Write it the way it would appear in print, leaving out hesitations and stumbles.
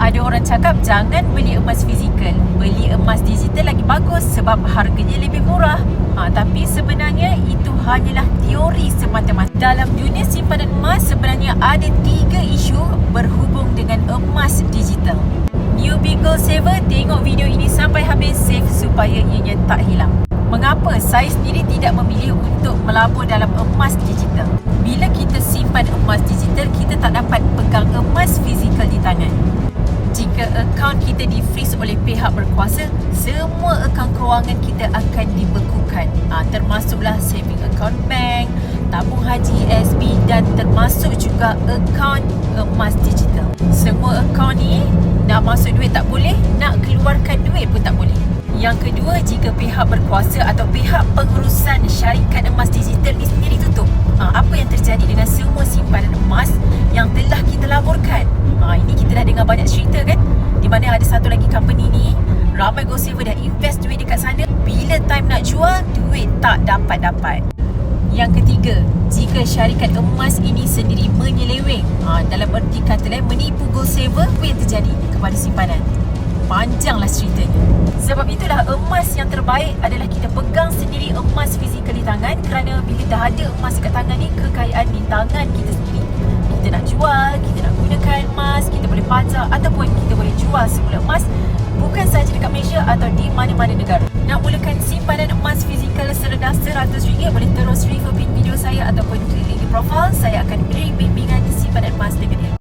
Ada orang cakap jangan beli emas fizikal, beli emas digital lagi bagus sebab harganya lebih murah. Tapi sebenarnya itu hanyalah teori semata-mata. Dalam dunia simpanan emas sebenarnya ada 3 isu berhubung dengan emas digital. Newbie Gold Saver, tengok video ini sampai habis, save supaya ianya tak hilang. Mengapa saya sendiri tidak memilih untuk melabur dalam emas digital? Bila kita simpan emas digital, kita tak dapat pegang emas fizikal di tangan. Jika akaun kita di-freeze oleh pihak berkuasa, semua akaun kewangan kita akan dibekukan. Termasuklah saving account bank, tabung haji, SB dan termasuk juga akaun emas digital. Semua akaun ni, nak masuk duit tak boleh, nak keluarkan duit pun tak boleh. Yang kedua, jika pihak berkuasa atau pihak pengurusan syarikat emas digital ni sendiri tutup, apa yang terjadi dengan semua simpanan emas yang telah kita laburkan? Ini kita dah dengar banyak cerita kan, di mana ada satu lagi company ni, ramai Gold Saver dah invest duit dekat sana. Bila time nak jual, duit tak dapat-dapat. Yang ketiga, jika syarikat emas ini sendiri menyeleweng, dalam erti kata lain menipu Gold Saver, apa yang terjadi kepada simpanan? Panjanglah ceritanya. Sebab itulah emas yang terbaik adalah kita pegang sendiri emas fizikal di tangan, kerana bila dah ada emas dekat tangan ni, kekayaan di tangan kita sendiri. Kita nak jual, kita nak gunakan emas, kita boleh pajak ataupun kita boleh jual semula emas, bukan sahaja dekat Malaysia atau di mana-mana negara. Nak mulakan simpanan emas fizikal serendah RM100, boleh terus refer pin video saya ataupun klik link di profil. Saya akan beri bimbingan simpanan emas dengan